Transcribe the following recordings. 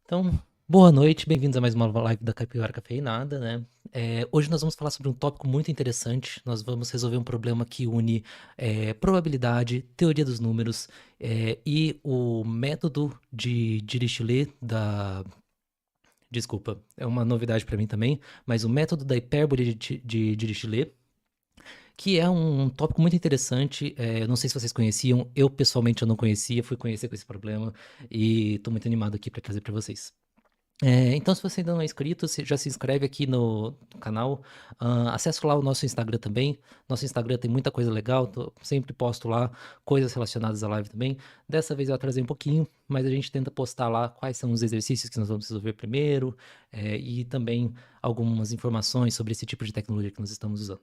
Então, boa noite, bem-vindos a mais uma live da Capivara Cafeinada, né? Hoje nós vamos falar sobre um tópico muito interessante. Nós vamos resolver um problema que une probabilidade, teoria dos números e o método de Dirichlet da... Desculpa, é uma novidade para mim também, mas o método da hipérbole de Dirichlet, que é um tópico muito interessante. Eu não sei se vocês conheciam, eu pessoalmente eu não conhecia, fui conhecer com esse problema e estou muito animado aqui para trazer para vocês. Então, se você ainda não é inscrito, já se inscreve aqui no canal. Acesse lá o nosso Instagram também. Nosso Instagram tem muita coisa legal. Sempre posto lá coisas relacionadas à live também. Dessa vez eu atrasei um pouquinho, mas a gente tenta postar lá quais são os exercícios que nós vamos resolver primeiro, e também algumas informações sobre esse tipo de tecnologia que nós estamos usando.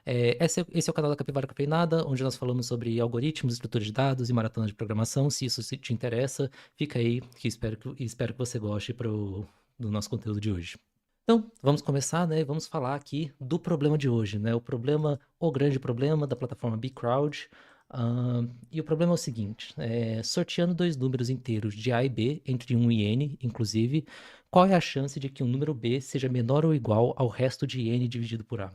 Esse é o canal da Capivara Cafeinada, onde nós falamos sobre algoritmos, estruturas de dados e maratonas de programação. Se isso te interessa, fica aí, que espero que você goste do nosso conteúdo de hoje. Então, vamos começar, né? Vamos falar aqui do problema de hoje, né? O grande problema da plataforma bCrowd. E o problema é o seguinte: sorteando dois números inteiros de A e B, entre 1 e N, inclusive, qual é a chance de que um número B seja menor ou igual ao resto de N dividido por A?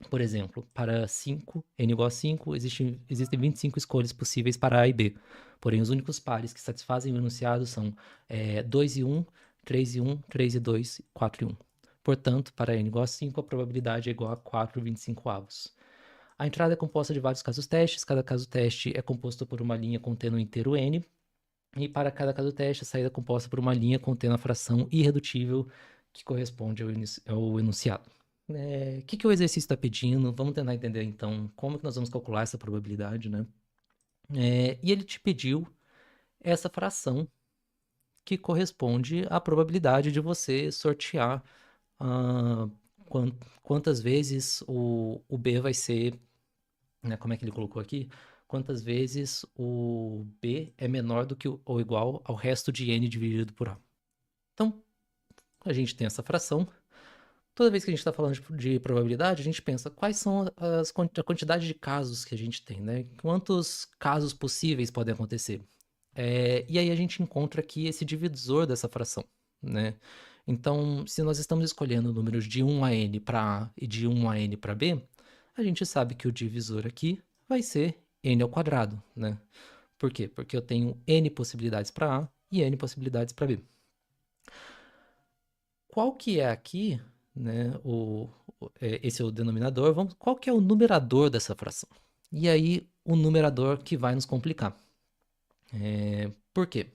Por exemplo, para 5, n igual a 5, existem 25 escolhas possíveis para A e B. Porém, os únicos pares que satisfazem o enunciado são 2 e 1, 3 e 1, 3 e 2, 4 e 1. Portanto, para n igual a 5, a probabilidade é igual a 4,25 avos. A entrada é composta de vários casos testes. Cada caso teste é composto por uma linha contendo o inteiro n. E para cada caso teste, a saída é composta por uma linha contendo a fração irredutível que corresponde ao enunciado. O que o exercício está pedindo? Vamos tentar entender então como que nós vamos calcular essa probabilidade, né? E ele te pediu essa fração que corresponde à probabilidade de você sortear ah, quantas vezes o B vai ser, né? Como é que ele colocou aqui? Quantas vezes o B é menor do que ou igual ao resto de n dividido por A. Então, a gente tem essa fração. Toda vez que a gente está falando de probabilidade, a gente pensa quais são a quantidade de casos que a gente tem, né? Quantos casos possíveis podem acontecer? E aí a gente encontra aqui esse divisor dessa fração, né? Então, se nós estamos escolhendo números de 1 a n para A e de 1 a n para B, a gente sabe que o divisor aqui vai ser n ao quadrado, né? Por quê? Porque eu tenho n possibilidades para A e n possibilidades para B. Qual que é aqui, né, esse é o denominador, qual que é o numerador dessa fração? E aí, o numerador que vai nos complicar. Por quê?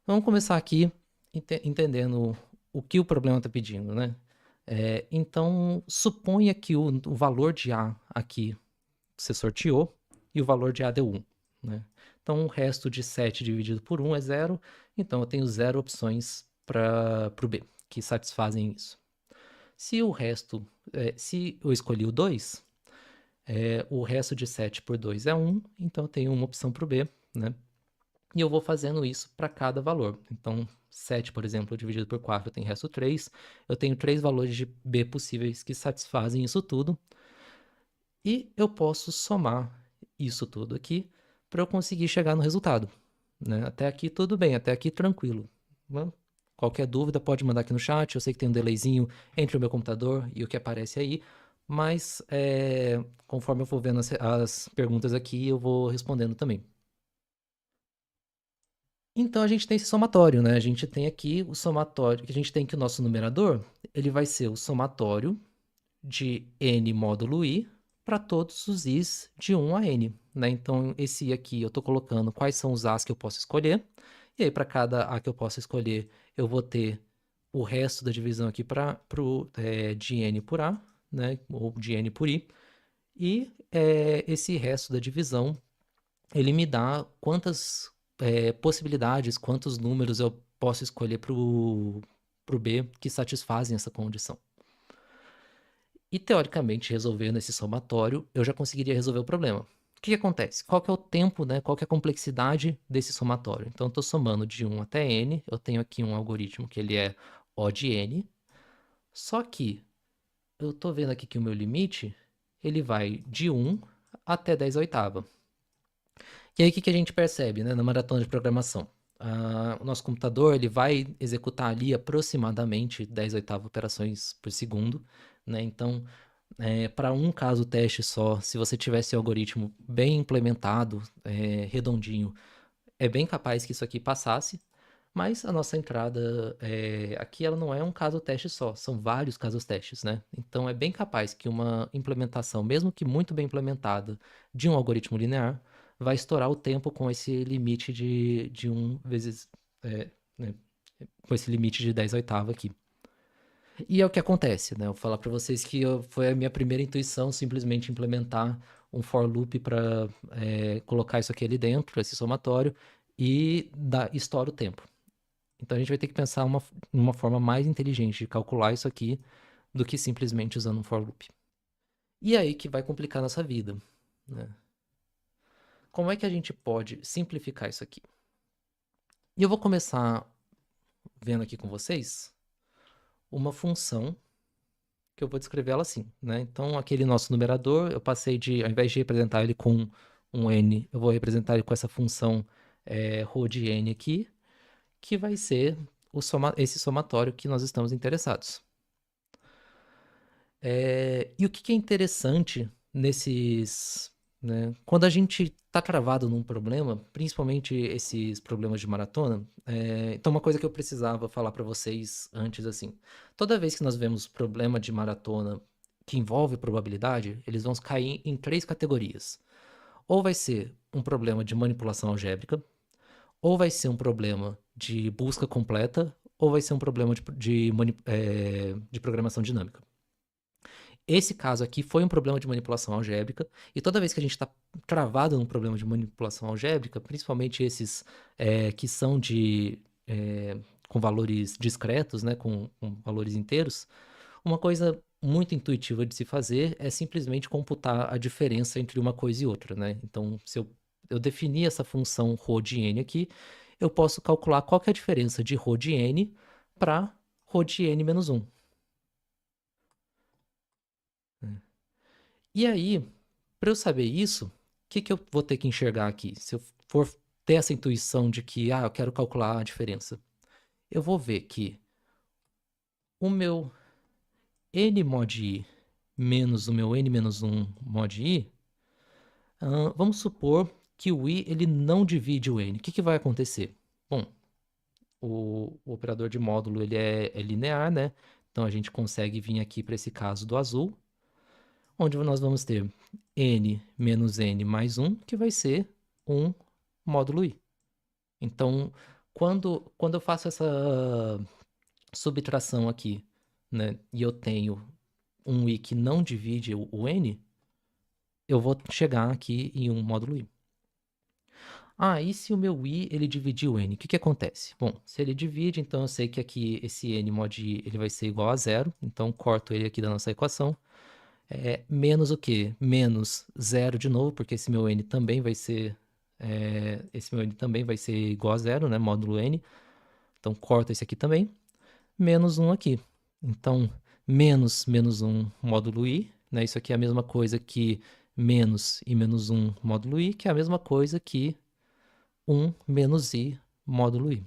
Vamos começar aqui entendendo o que o problema está pedindo, né? Então, suponha que o valor de A aqui você sorteou e o valor de A deu 1, né? Então, o resto de 7 dividido por 1 é 0, então eu tenho 0 opções para o B, que satisfazem isso. Se eu escolhi o 2, o resto de 7 por 2 é 1, então eu tenho uma opção para o B, né? E eu vou fazendo isso para cada valor. Então, 7, por exemplo, dividido por 4 tem resto 3. Eu tenho 3 valores de B possíveis que satisfazem isso tudo. E eu posso somar isso tudo aqui para eu conseguir chegar no resultado, né? Até aqui tudo bem, até aqui tranquilo. Qualquer dúvida pode mandar aqui no chat. Eu sei que tem um delayzinho entre o meu computador e o que aparece aí, mas conforme eu for vendo as perguntas aqui, eu vou respondendo também. Então a gente tem esse somatório, né? A gente tem aqui o somatório, que a gente tem que o nosso numerador, ele vai ser o somatório de n módulo i para todos os i's de 1 a n, né? Então esse i aqui eu estou colocando quais são os a's que eu posso escolher, e aí para cada a que eu posso escolher, eu vou ter o resto da divisão aqui de n por a, né? Ou de n por i, e esse resto da divisão, ele me dá quantas possibilidades, quantos números eu posso escolher para o B que satisfazem essa condição. E, teoricamente, resolvendo esse somatório, eu já conseguiria resolver o problema. O que acontece? Qual que é o tempo, né? Qual que é a complexidade desse somatório? Então, eu estou somando de 1 até n, eu tenho aqui um algoritmo que ele é O de n, só que eu estou vendo aqui que o meu limite, ele vai de 1 até 10 oitava. E aí, o que a gente percebe, né, na maratona de programação? o nosso computador ele vai executar ali aproximadamente 10 oitavas operações por segundo, né? Então, para um caso teste só, se você tivesse o algoritmo bem implementado, redondinho, é bem capaz que isso aqui passasse, mas a nossa entrada aqui ela não é um caso teste só, são vários casos testes, né? Então é bem capaz que uma implementação, mesmo que muito bem implementada, de um algoritmo linear, vai estourar o tempo com esse limite de 1 vezes, né, com esse limite de 10 oitavas aqui. E é o que acontece, né? Eu vou falar para vocês que foi a minha primeira intuição simplesmente implementar um for loop para colocar isso aqui ali dentro, esse somatório, e estoura o tempo. Então a gente vai ter que pensar uma forma mais inteligente de calcular isso aqui do que simplesmente usando um for loop. E aí que vai complicar nossa vida, né? Como é que a gente pode simplificar isso aqui? E eu vou começar vendo aqui com vocês uma função que eu vou descrever ela assim, né? Então aquele nosso numerador, eu passei ao invés de representar ele com um n, eu vou representar ele com essa função rho de n aqui, que vai ser esse somatório que nós estamos interessados. E o que é interessante nesses, né, quando a gente está travado num problema, principalmente esses problemas de maratona, então uma coisa que eu precisava falar para vocês antes, assim, toda vez que nós vemos problema de maratona que envolve probabilidade, eles vão cair em três categorias. Ou vai ser um problema de manipulação algébrica, ou vai ser um problema de busca completa, ou vai ser um problema de programação dinâmica. Esse caso aqui foi um problema de manipulação algébrica, e toda vez que a gente está travado num problema de manipulação algébrica, principalmente esses que são com valores discretos, né, com valores inteiros, uma coisa muito intuitiva de se fazer é simplesmente computar a diferença entre uma coisa e outra, né? Então, se eu definir essa função ρ de n aqui, eu posso calcular qual que é a diferença de ρ de n para ρ de n menos 1. E aí, para eu saber isso, o que eu vou ter que enxergar aqui? Se eu for ter essa intuição de que, eu quero calcular a diferença, eu vou ver que o meu n mod i menos o meu n menos 1 mod i, vamos supor que o i ele não divide o n. O que vai acontecer? Bom, o operador de módulo ele é linear, né? Então a gente consegue vir aqui para esse caso do azul, onde nós vamos ter n menos n mais 1, que vai ser um módulo i. Então, quando eu faço essa subtração aqui, né, e eu tenho um i que não divide o n, eu vou chegar aqui em um módulo i. E se o meu i ele dividir o n, o que acontece? Bom, se ele divide, então eu sei que aqui esse n mod i ele vai ser igual a zero, então corto ele aqui da nossa equação. Menos o quê? Menos zero de novo, porque esse meu n também vai ser igual a zero, né? Módulo n. Então corto esse aqui também. Menos 1 aqui. Então, menos 1 módulo i, né? Isso aqui é a mesma coisa que menos e menos 1 módulo i, que é a mesma coisa que 1 menos i módulo i.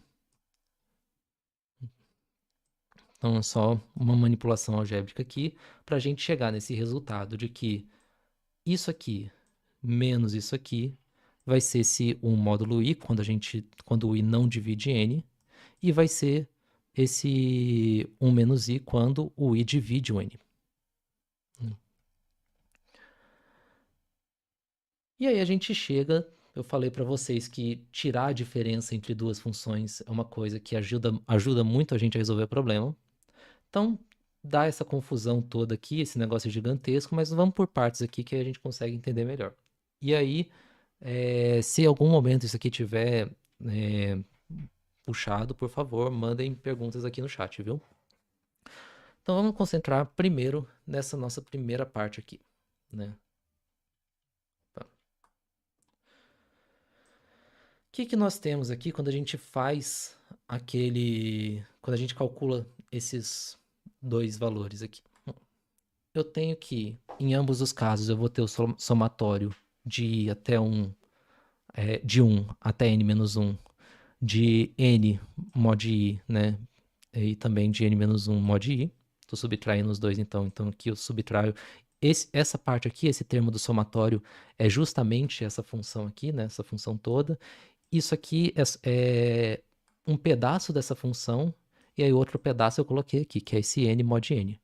Então, é só uma manipulação algébrica aqui para a gente chegar nesse resultado de que isso aqui menos isso aqui vai ser esse 1 módulo i, quando o i não divide n, e vai ser esse 1 menos i quando o i divide o n. E aí a gente chega, eu falei para vocês que tirar a diferença entre duas funções é uma coisa que ajuda muito a gente a resolver o problema. Então, dá essa confusão toda aqui, esse negócio gigantesco, mas vamos por partes aqui que a gente consegue entender melhor. E aí, se em algum momento isso aqui tiver puxado, por favor, mandem perguntas aqui no chat, viu? Então vamos concentrar primeiro nessa nossa primeira parte aqui, né? O que nós temos aqui quando a gente faz quando a gente calcula esses dois valores aqui? Eu tenho que, em ambos os casos, eu vou ter o somatório de 1 até n menos 1 de n mod i, né? E também de n-1 mod i. Estou subtraindo os dois, então. Então aqui eu subtraio. Essa parte aqui, esse termo do somatório, é justamente essa função aqui, né? Essa função toda. Isso aqui é um pedaço dessa função, e aí outro pedaço eu coloquei aqui, que é esse n mod n.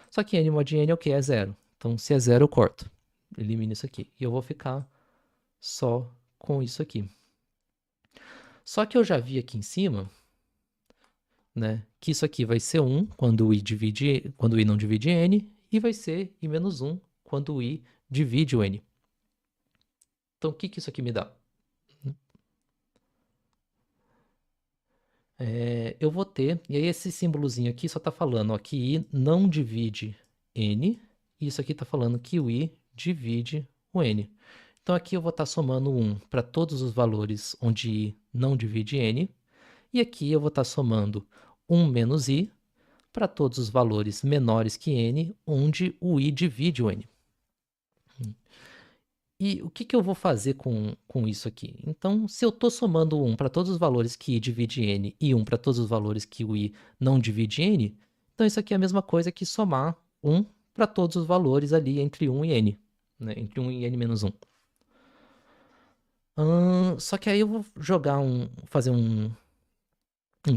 Só que n mod n é o que? É zero. Então, se é zero, eu corto. Elimino isso aqui. E eu vou ficar só com isso aqui. Só que eu já vi aqui em cima, né, que isso aqui vai ser 1 quando quando o i não divide n, e vai ser i menos 1 quando o i divide o n. Então, o que isso aqui me dá? Eu vou ter, e aí esse símbolozinho aqui só está falando ó, que i não divide n, e isso aqui está falando que o i divide o n. Então aqui eu vou estar somando 1 para todos os valores onde i não divide n, e aqui eu vou estar somando 1 menos i para todos os valores menores que n, onde o i divide o n. E o que eu vou fazer com isso aqui? Então, se eu estou somando 1 para todos os valores que i divide n e 1 para todos os valores que o i não divide n, então isso aqui é a mesma coisa que somar 1 para todos os valores ali entre 1 e n, né? Entre 1 e n menos 1. Só que aí eu vou fazer um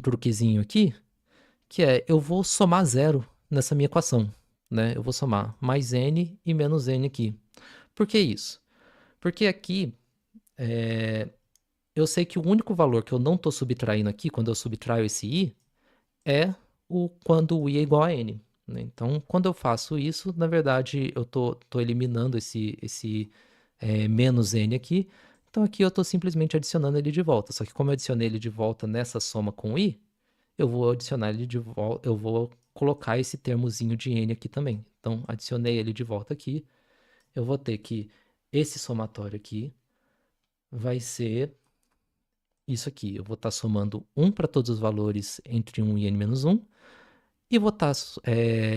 truquezinho aqui, que é, eu vou somar zero nessa minha equação, né? Eu vou somar mais n e menos n aqui. Por que isso? Porque aqui, eu sei que o único valor que eu não estou subtraindo aqui, quando eu subtraio esse i, é quando o i é igual a n, né? Então, quando eu faço isso, na verdade, eu tô eliminando esse menos n aqui. Então, aqui eu estou simplesmente adicionando ele de volta. Só que como eu adicionei ele de volta nessa soma com o i, eu vou adicionar ele de volta, eu vou colocar esse termozinho de n aqui também. Então, adicionei ele de volta aqui. Eu vou ter que esse somatório aqui vai ser isso aqui. Eu vou estar somando 1 para todos os valores entre 1 e n menos 1. E vou estar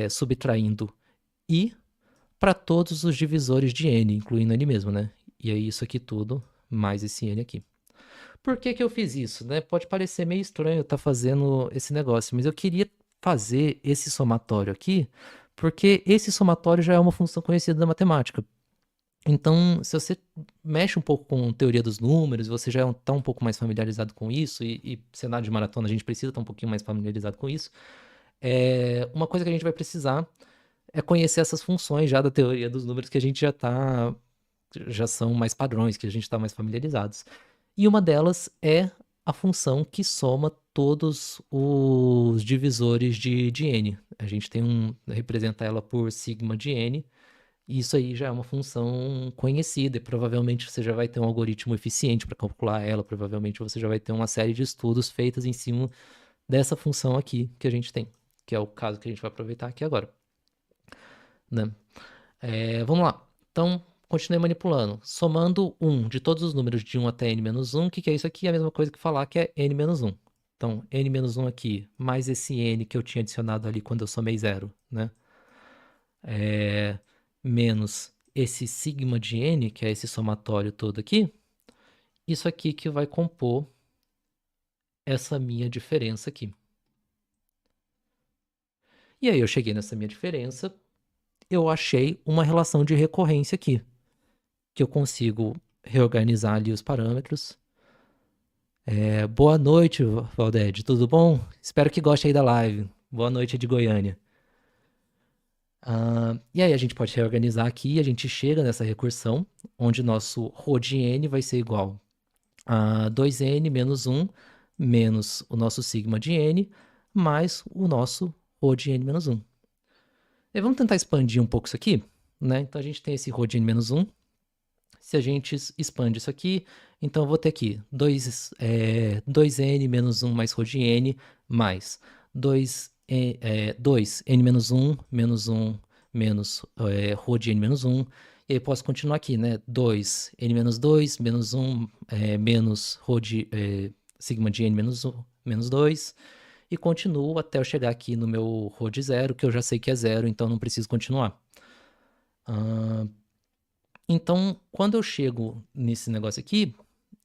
subtraindo i para todos os divisores de n, incluindo n mesmo, né? E aí isso aqui tudo, mais esse n aqui. Por que eu fiz isso, né? Pode parecer meio estranho estar fazendo esse negócio, mas eu queria fazer esse somatório aqui, porque esse somatório já é uma função conhecida da matemática. Então, se você mexe um pouco com teoria dos números, você já está um pouco mais familiarizado com isso, e cenário de maratona a gente precisa estar um pouquinho mais familiarizado com isso, uma coisa que a gente vai precisar é conhecer essas funções já da teoria dos números que a gente já são mais padrões, que a gente está mais familiarizados. E uma delas é a função que soma todos os divisores de n. A gente representa ela por sigma de n, e isso aí já é uma função conhecida, e provavelmente você já vai ter um algoritmo eficiente para calcular ela, provavelmente você já vai ter uma série de estudos feitos em cima dessa função aqui que a gente tem, que é o caso que a gente vai aproveitar aqui agora, né? Vamos lá. Então, continuei manipulando. Somando 1 de todos os números de 1 até n menos 1, o que é isso aqui? É a mesma coisa que falar que é n menos 1. Então, n menos 1 aqui, mais esse n que eu tinha adicionado ali quando eu somei 0, né? Menos esse sigma de n, que é esse somatório todo aqui. Isso aqui que vai compor essa minha diferença aqui. E aí eu cheguei nessa minha diferença, eu achei uma relação de recorrência aqui, que eu consigo reorganizar ali os parâmetros. Boa noite, Valded, tudo bom? Espero que goste aí da live. Boa noite de Goiânia. E aí a gente pode reorganizar aqui e a gente chega nessa recursão, onde nosso ρ de n vai ser igual a 2n menos 1 menos o nosso sigma de n mais o nosso ρ de n menos 1. E vamos tentar expandir um pouco isso aqui, né? Então a gente tem esse ρ de n menos 1. Se a gente expande isso aqui, então eu vou ter aqui 2n menos 1 mais ρ de n mais 2n menos 1 menos 1 menos ρ de n menos 1. E aí eu posso continuar aqui, né? 2n menos 2 menos 1 menos ρ de sigma de n menos 2. E continuo até eu chegar aqui no meu ρ de 0, que eu já sei que é 0, então não preciso continuar. Então, quando eu chego nesse negócio aqui,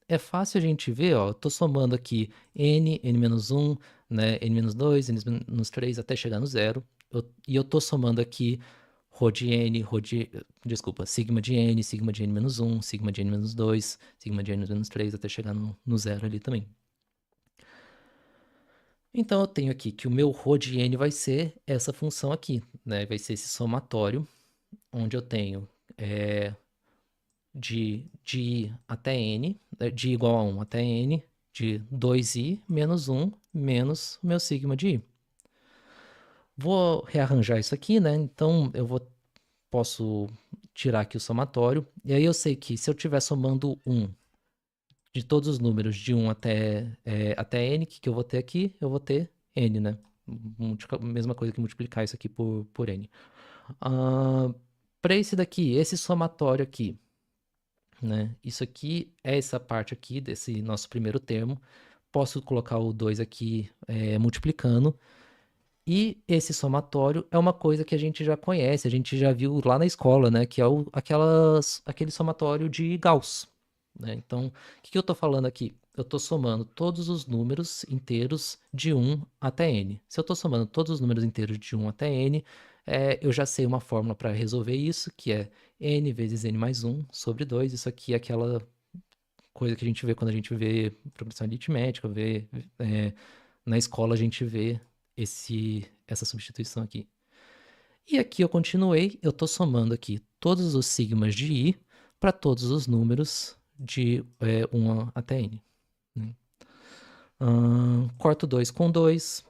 é fácil a gente ver, ó, eu tô somando aqui n, n-1, né, n-2, n-3 até chegar no zero. E eu tô somando aqui rho de n, desculpa, sigma de n, sigma de n-1, sigma de n-2, sigma de n-3 até chegar no zero ali também. Então eu tenho aqui que o meu rho de n vai ser essa função aqui, né? Vai ser esse somatório, onde eu tenho de i até n, de igual a 1 até n, de 2i menos 1 menos o meu sigma de i. Vou rearranjar isso aqui, né? Então posso tirar aqui o somatório, e aí eu sei que se eu estiver somando 1 de todos os números de 1 até n, que eu vou ter aqui? Eu vou ter n, né? Mesma coisa que multiplicar isso aqui por n. Para esse daqui, esse somatório aqui, né? Isso aqui é essa parte aqui desse nosso primeiro termo. Posso colocar o 2 aqui multiplicando. E esse somatório é uma coisa que a gente já conhece, a gente já viu lá na escola, né? Que é aquele somatório de Gauss, né? Então, o que eu estou falando aqui? Eu estou somando todos os números inteiros de 1 até n. Se eu estou somando todos os números inteiros de 1 até n, eu já sei uma fórmula para resolver isso, que é n vezes n mais 1 sobre 2. Isso aqui é aquela coisa que a gente vê quando a gente vê progressão aritmética, na escola a gente vê essa substituição aqui. E aqui eu continuei, eu estou somando aqui todos os sigmas de i para todos os números de 1 até n. Né? Corto 2 com 2,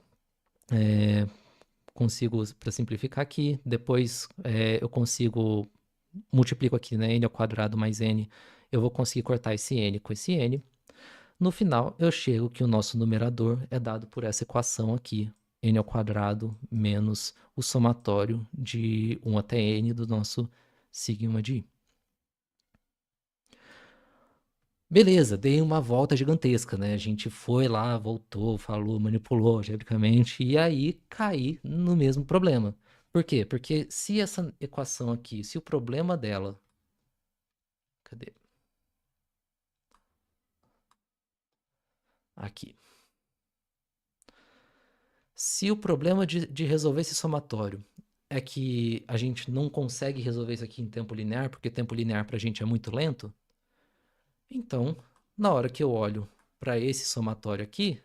consigo, para simplificar aqui, depois eu consigo, multiplico aqui, né, n ao quadrado mais n, eu vou conseguir cortar esse n com esse n. No final, eu chego que o nosso numerador é dado por essa equação aqui, n ao quadrado menos o somatório de 1 até n do nosso sigma de i. Beleza, dei uma volta gigantesca, né? A gente foi lá, voltou, falou, manipulou algebricamente, e aí caí no mesmo problema. Por quê? Porque se essa equação aqui, se o problema dela... Cadê? Aqui. Se o problema de resolver esse somatório é que a gente não consegue resolver isso aqui em tempo linear, porque tempo linear para a gente é muito lento, então, na hora que eu olho para esse somatório aqui,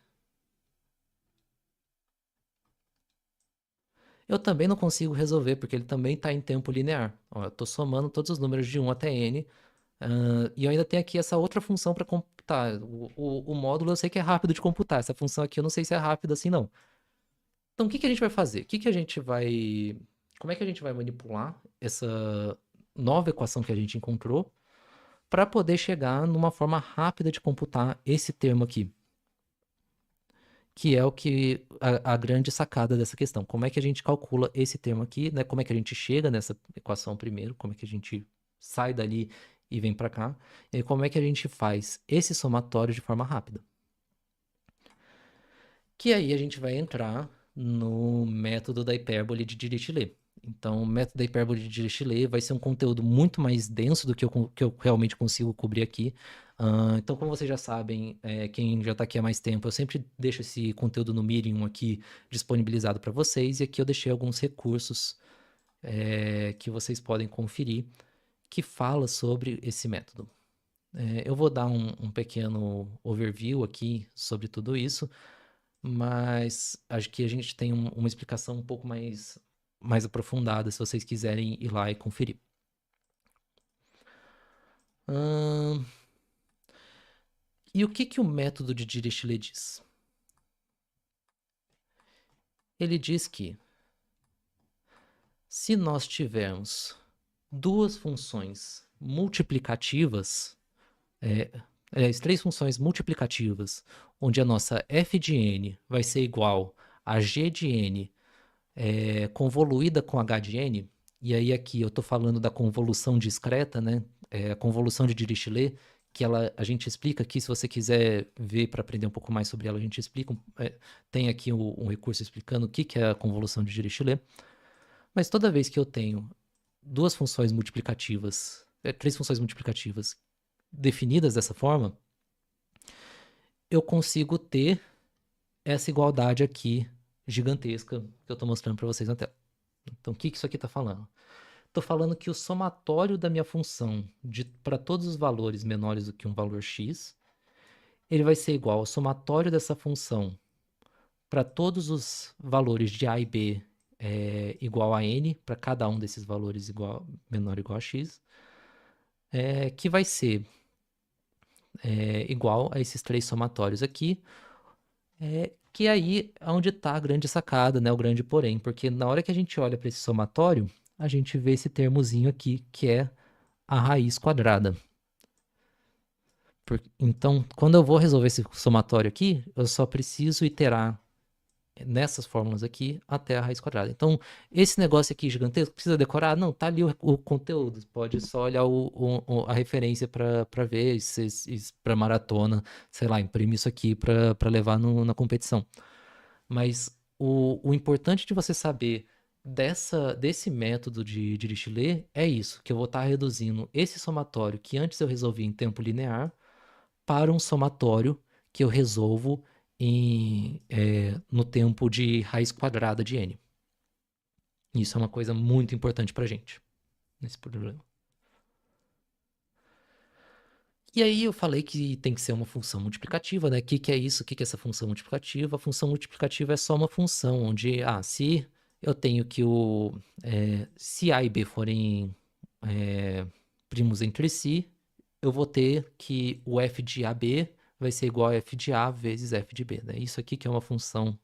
eu também não consigo resolver, porque ele também está em tempo linear. Ó, eu estou somando todos os números de 1 até n, e eu ainda tenho aqui essa outra função para computar. O módulo eu sei que é rápido de computar, essa função aqui eu não sei se é rápida assim não. Então, o que que a gente vai fazer? Como é que a gente vai manipular essa nova equação que a gente encontrou para poder chegar numa forma rápida de computar esse termo aqui? Que é a grande sacada dessa questão. Como é que a gente calcula esse termo aqui, né? Como é que a gente chega nessa equação primeiro? Como é que a gente sai dali e vem para cá? E como é que a gente faz esse somatório de forma rápida? Que aí a gente vai entrar no método da hipérbole de Dirichlet. Então, o método da hipérbole de Dirichlet vai ser um conteúdo muito mais denso do que eu realmente consigo cobrir aqui. Então, como vocês já sabem, quem já está aqui há mais tempo, eu sempre deixo esse conteúdo no Medium aqui disponibilizado para vocês. E aqui eu deixei alguns recursos que vocês podem conferir que fala sobre esse método. Eu vou dar um pequeno overview aqui sobre tudo isso, mas acho que a gente tem uma explicação um pouco mais aprofundada, se vocês quiserem ir lá e conferir. E o que o método de Dirichlet diz? Ele diz que se nós tivermos duas funções multiplicativas, três funções multiplicativas, onde a nossa f de n vai ser igual a g de n convoluída com h de n, e aí aqui eu estou falando da convolução discreta, né? A convolução de Dirichlet, que a gente explica aqui, se você quiser ver para aprender um pouco mais sobre ela, a gente explica, tem aqui um recurso explicando o que é a convolução de Dirichlet. Mas toda vez que eu tenho duas funções multiplicativas, três funções multiplicativas definidas dessa forma, eu consigo ter essa igualdade aqui gigantesca que eu estou mostrando para vocês na tela. Então, o que isso aqui está falando? Estou falando que o somatório da minha função para todos os valores menores do que um valor x, ele vai ser igual ao somatório dessa função para todos os valores de a e b igual a n, para cada um desses valores menor ou igual a x, que vai ser igual a esses três somatórios aqui, que aí é onde está a grande sacada, né, o grande porém, porque na hora que a gente olha para esse somatório, a gente vê esse termozinho aqui, que é a raiz quadrada. Então, quando eu vou resolver esse somatório aqui, eu só preciso iterar nessas fórmulas aqui até a raiz quadrada. Então, esse negócio aqui gigantesco, precisa decorar? Não, tá ali o conteúdo. Pode só olhar a referência para ver, para maratona, sei lá, imprime isso aqui para levar na competição. Mas o importante de você saber desse método de Dirichlet é isso, que eu vou estar reduzindo esse somatório que antes eu resolvi em tempo linear para um somatório que eu resolvo no tempo de raiz quadrada de n. Isso é uma coisa muito importante para a gente, nesse problema. E aí eu falei que tem que ser uma função multiplicativa, né? O que é isso? O que é essa função multiplicativa? A função multiplicativa é só uma função onde, se eu tenho que se A e B forem primos entre si, eu vou ter que o f de AB vai ser igual a f de A vezes f de B, né? Isso aqui que é uma função,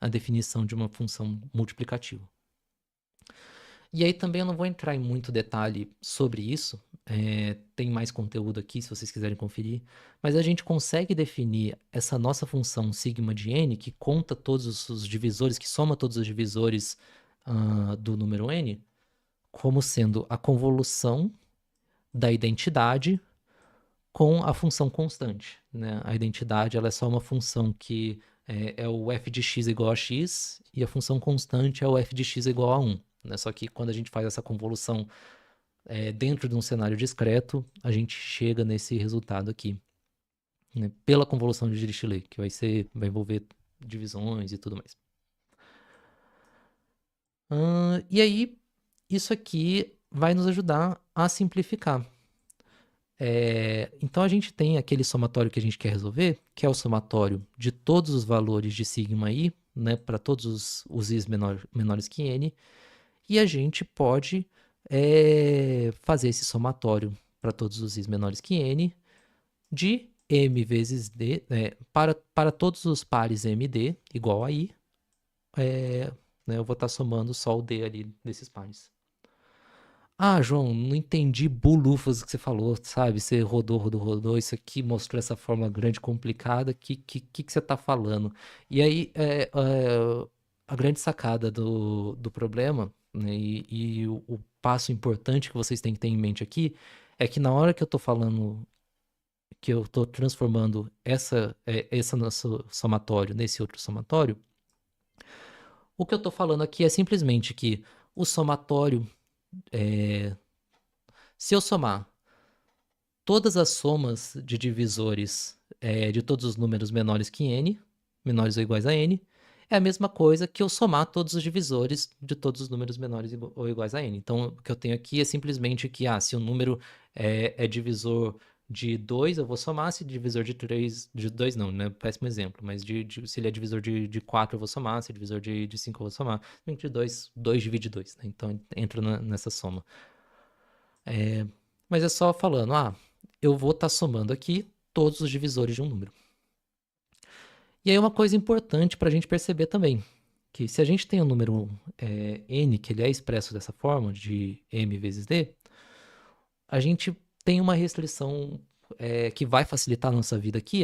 a definição de uma função multiplicativa. E aí também eu não vou entrar em muito detalhe sobre isso, tem mais conteúdo aqui se vocês quiserem conferir, mas a gente consegue definir essa nossa função sigma de n, que conta todos os divisores, que soma todos os divisores do número n, como sendo a convolução da identidade com a função constante, né? A identidade ela é só uma função que é o f de x igual a x, e a função constante é o f de x igual a 1. Né? Só que quando a gente faz essa convolução dentro de um cenário discreto, a gente chega nesse resultado aqui, né? Pela convolução de Dirichlet, que vai envolver divisões e tudo mais. E aí, isso aqui vai nos ajudar a simplificar. Então a gente tem aquele somatório que a gente quer resolver, que é o somatório de todos os valores de sigma i, né, para todos os i's menores que n, e a gente pode fazer esse somatório para todos os i's menores que n de m vezes d, para todos os pares md igual a i, né, eu vou estar somando só o d ali desses pares. Ah, João, não entendi bulufas que você falou, sabe? Você rodou, isso aqui mostrou essa forma grande complicada, que você tá falando? E aí, a grande sacada do problema, né, e o passo importante que vocês têm que ter em mente aqui, é que na hora que eu tô falando, que eu tô transformando esse nosso somatório nesse outro somatório, o que eu tô falando aqui é simplesmente que o somatório, se eu somar todas as somas de divisores de todos os números menores que n, menores ou iguais a n, é a mesma coisa que eu somar todos os divisores de todos os números menores ou iguais a n. Então, o que eu tenho aqui é simplesmente que, se o número é divisor de 2, eu vou somar, se divisor de 3, de 2 não, né? Péssimo exemplo, mas se ele é divisor de 4, eu vou somar, se é divisor de 5, eu vou somar. Entre 2, 2 divide 2, né? Então, entra nessa soma. Mas é só falando, eu vou estar somando aqui todos os divisores de um número. E aí uma coisa importante para a gente perceber também, que se a gente tem o número n, que ele é expresso dessa forma, de m vezes d, a gente tem uma restrição que vai facilitar a nossa vida aqui,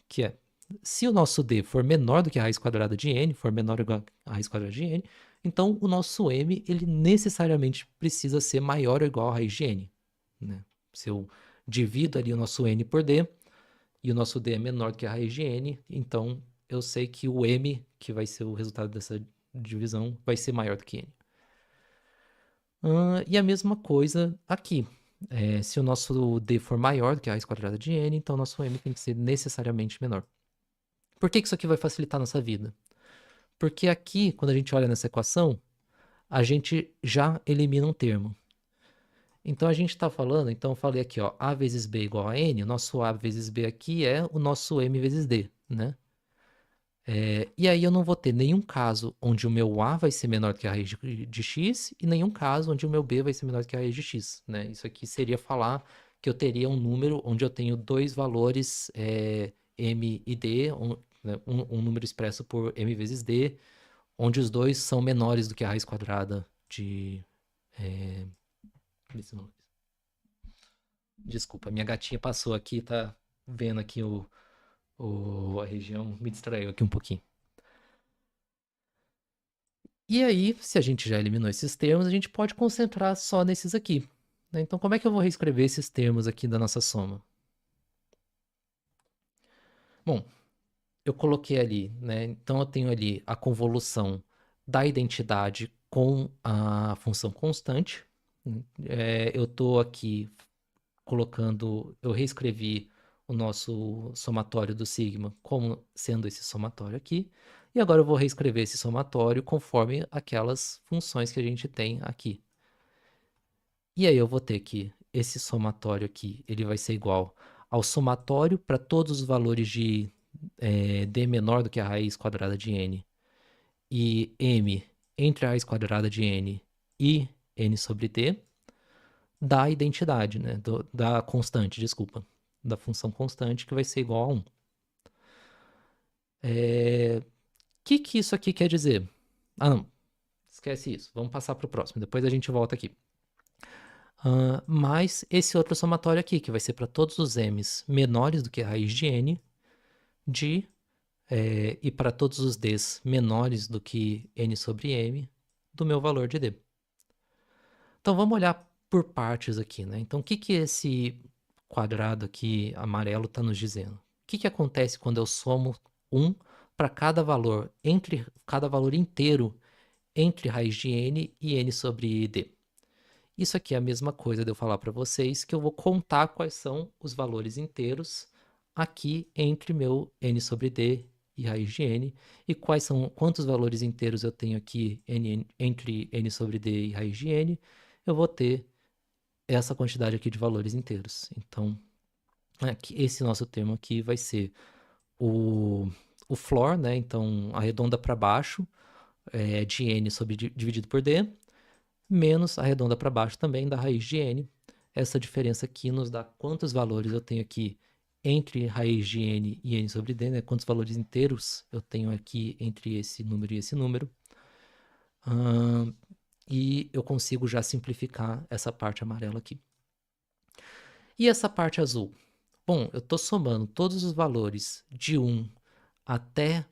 que é, se o nosso d for menor do que a raiz quadrada de n, for menor ou igual a raiz quadrada de n, então o nosso m, ele necessariamente precisa ser maior ou igual a raiz de n. Né? Se eu divido ali o nosso n por d, e o nosso d é menor do que a raiz de n, então eu sei que o m, que vai ser o resultado dessa divisão, vai ser maior do que n. E a mesma coisa aqui. Se o nosso d for maior do que a raiz quadrada de n, então o nosso m tem que ser necessariamente menor. Por que isso aqui vai facilitar a nossa vida? Porque aqui, quando a gente olha nessa equação, a gente já elimina um termo. Então a gente está falando, então eu falei aqui, ó, A vezes B igual a N, o nosso A vezes B aqui é o nosso M vezes D, né? E aí eu não vou ter nenhum caso onde o meu A vai ser menor que a raiz de x e nenhum caso onde o meu B vai ser menor que a raiz de x, né? Isso aqui seria falar que eu teria um número onde eu tenho dois valores M e D, né, um número expresso por M vezes D, onde os dois são menores do que a raiz quadrada de... é, Desculpa, minha gatinha passou aqui, tá vendo aqui a região, me distraiu aqui um pouquinho. E aí, se a gente já eliminou esses termos, a gente pode concentrar só nesses aqui, né? Então, como é que eu vou reescrever esses termos aqui da nossa soma? Bom, eu coloquei ali, né? Então, eu tenho ali a convolução da identidade com a função constante. Eu estou aqui colocando, eu reescrevi o nosso somatório do sigma como sendo esse somatório aqui. E agora eu vou reescrever esse somatório conforme aquelas funções que a gente tem aqui. E aí eu vou ter que esse somatório aqui, ele vai ser igual ao somatório para todos os valores de d menor do que a raiz quadrada de n e m entre a raiz quadrada de n e n sobre d da identidade, né? Da constante, desculpa. Da função constante que vai ser igual a 1. Que isso aqui quer dizer? Ah, não. Esquece isso. Vamos passar para o próximo. Depois a gente volta aqui. Mais esse outro somatório aqui, que vai ser para todos os m's menores do que a raiz de n, e para todos os d's menores do que n sobre m, do meu valor de d. Então vamos olhar por partes aqui, né? Então o que esse quadrado aqui amarelo está nos dizendo? O que acontece quando eu somo 1 para cada valor, entre cada valor inteiro entre raiz de n e n sobre d? Isso aqui é a mesma coisa de eu falar para vocês que eu vou contar quais são os valores inteiros aqui entre meu n sobre d e raiz de n e quantos valores inteiros eu tenho aqui entre n sobre d e raiz de n, eu vou ter essa quantidade aqui de valores inteiros. Então, esse nosso termo aqui vai ser o floor, né? Então, arredonda para baixo de n dividido por d, menos arredonda para baixo também da raiz de n. Essa diferença aqui nos dá quantos valores eu tenho aqui entre raiz de n e n sobre d, né? Quantos valores inteiros eu tenho aqui entre esse número e esse número. E eu consigo já simplificar essa parte amarela aqui. E essa parte azul? Bom, eu estou somando todos os valores de 1 até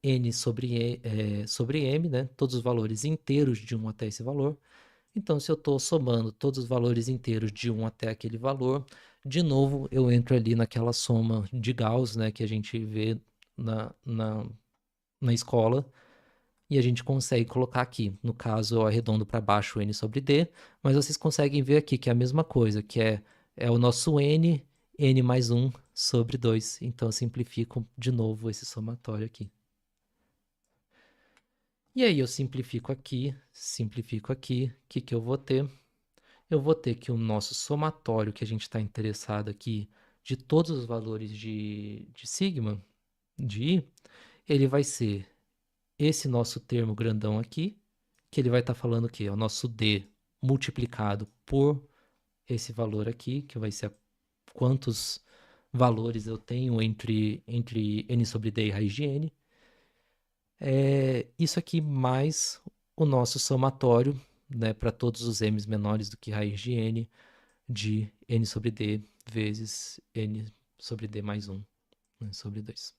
n sobre m, né? Todos os valores inteiros de 1 até esse valor. Então, se eu estou somando todos os valores inteiros de 1 até aquele valor, de novo eu entro ali naquela soma de Gauss, né? Que a gente vê na escola. E a gente consegue colocar aqui. No caso, eu arredondo para baixo n sobre d, mas vocês conseguem ver aqui que é a mesma coisa, que é o nosso n mais 1 sobre 2. Então, eu simplifico de novo esse somatório aqui. E aí, eu simplifico aqui. O que eu vou ter? Eu vou ter que o nosso somatório que a gente está interessado aqui, de todos os valores de sigma, de i, ele vai ser esse nosso termo grandão aqui, que ele vai estar falando o quê? É o nosso d multiplicado por esse valor aqui, que vai ser quantos valores eu tenho entre n sobre d e raiz de n. Isso aqui mais o nosso somatório, né, para todos os m's menores do que raiz de n sobre d vezes n sobre d mais 1, né, sobre 2.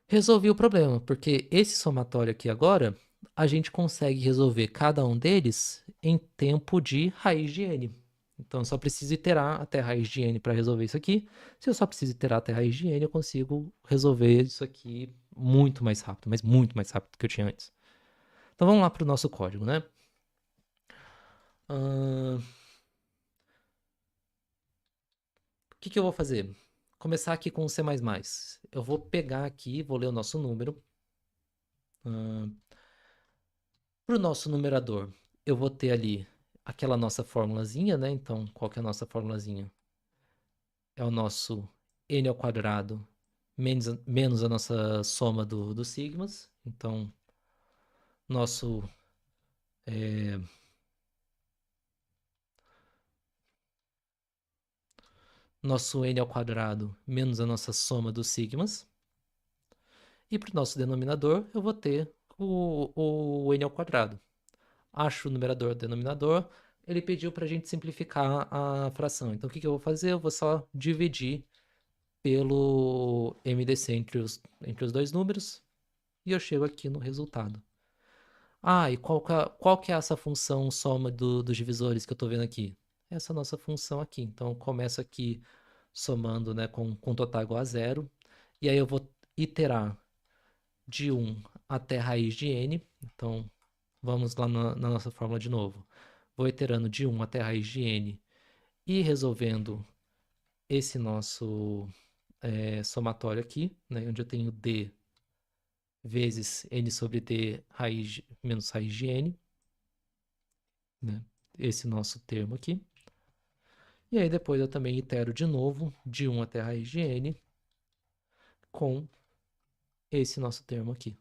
Resolvi o problema, porque esse somatório aqui agora, a gente consegue resolver cada um deles em tempo de raiz de n. Então, eu só preciso iterar até raiz de n para resolver isso aqui. Se eu só preciso iterar até raiz de n, eu consigo resolver isso aqui muito mais rápido, mas muito mais rápido do que eu tinha antes. Então, vamos lá para o nosso código, né? O que eu vou fazer? começar aqui com o C++. Eu vou pegar aqui, vou ler o nosso número. Para o nosso numerador, eu vou ter ali aquela nossa formulazinha, né? Então, qual que é a nossa formulazinha? É o nosso n ao quadrado menos a nossa soma dos sigmas. Então, nosso nosso n ao quadrado menos a nossa soma dos sigmas. E para o nosso denominador, eu vou ter o n ao quadrado. Acho o numerador e o denominador. Ele pediu para a gente simplificar a fração. Então, o que eu vou fazer? Eu vou só dividir pelo MDC entre os dois números e eu chego aqui no resultado. Ah, e qual que é essa função soma dos divisores que eu estou vendo aqui? Essa nossa função aqui. Então, eu começo aqui somando, né, com total igual a zero. E aí eu vou iterar de 1 até raiz de n. Então, vamos lá na nossa fórmula de novo. Vou iterando de 1 até raiz de n e resolvendo esse nosso somatório aqui, né, onde eu tenho d vezes n sobre d menos raiz de n, né, esse nosso termo aqui. E aí depois eu também itero de novo de 1 até raiz de n com esse nosso termo aqui.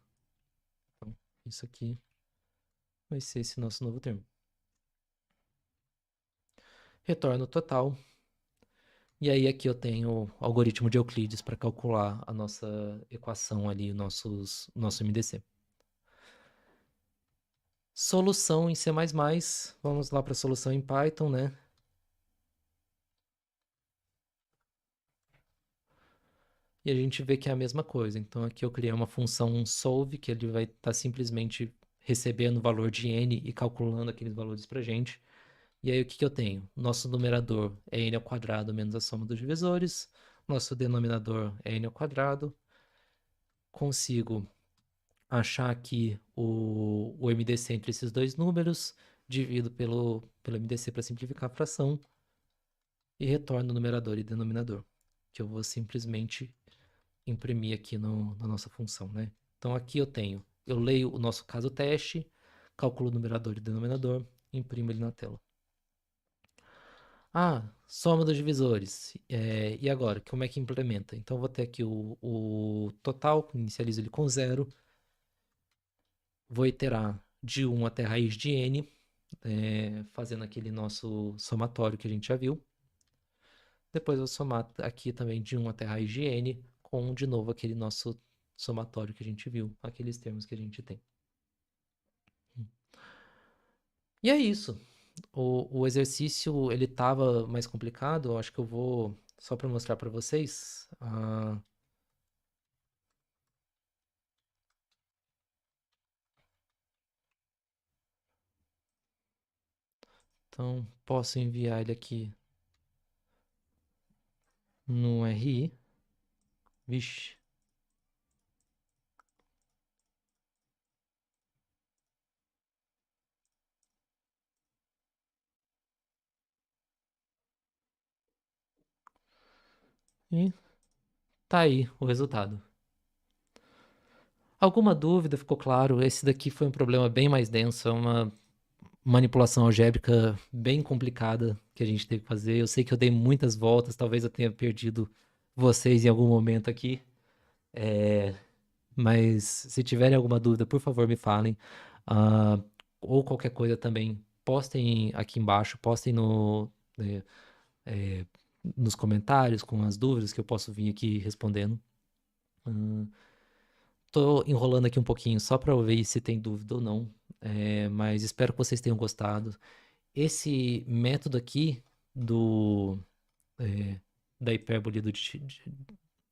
Então, isso aqui vai ser esse nosso novo termo. Retorno o total. E aí aqui eu tenho o algoritmo de Euclides para calcular a nossa equação ali, nosso MDC. Solução em C++, vamos lá para a solução em Python, né? E a gente vê que é a mesma coisa. Então aqui eu criei uma função solve, que ele vai estar simplesmente recebendo o valor de n e calculando aqueles valores para a gente. E aí o que eu tenho? Nosso numerador é n ao quadrado menos a soma dos divisores. Nosso denominador é n ao quadrado. Consigo achar aqui o MDC entre esses dois números, divido pelo MDC para simplificar a fração e retorno o numerador e denominador, que eu vou simplesmente imprimir aqui na nossa função, né? Então aqui eu leio o nosso caso teste, calculo o numerador e denominador, imprimo ele na tela. Ah, soma dos divisores. E agora, como é que implementa? Então eu vou ter aqui o total, inicializo ele com zero. Vou iterar de 1 até raiz de n, fazendo aquele nosso somatório que a gente já viu. Depois vou somar aqui também de 1 até raiz de n, com de novo aquele nosso somatório que a gente viu, aqueles termos que a gente tem. E é isso. O exercício, ele estava mais complicado, eu acho que eu vou, só para mostrar para vocês. Então, posso enviar ele aqui no RI. Vixe. E tá aí o resultado. Alguma dúvida? Ficou claro? Esse daqui foi um problema bem mais denso, é uma manipulação algébrica bem complicada que a gente teve que fazer. Eu sei que eu dei muitas voltas, talvez eu tenha perdido vocês em algum momento aqui. Mas se tiverem alguma dúvida, por favor, me falem. Ah, ou qualquer coisa também, postem aqui embaixo, postem eh, eh, nos comentários com as dúvidas que eu posso vir aqui respondendo. Tô enrolando aqui um pouquinho só para ver se tem dúvida ou não, mas espero que vocês tenham gostado. Esse método aqui do eh, da hipérbole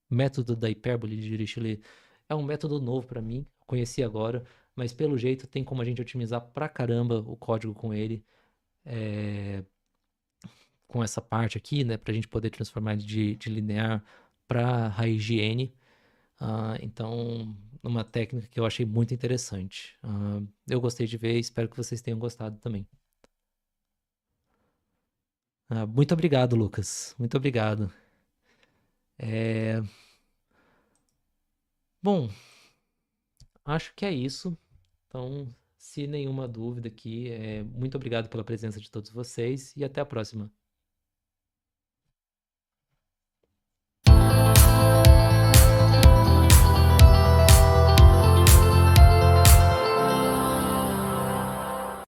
método da hipérbole de Dirichlet é um método novo para mim, conheci agora, mas pelo jeito tem como a gente otimizar pra caramba o código com ele, eh, com essa parte aqui, né, para a gente poder transformar ele de linear para raiz de n. Então, uma técnica que eu achei muito interessante. Eu gostei de ver, espero que vocês tenham gostado também. Muito obrigado, Lucas. Muito obrigado. É, Bom, acho que é isso. Então, se nenhuma dúvida aqui, muito obrigado pela presença de todos vocês e até a próxima.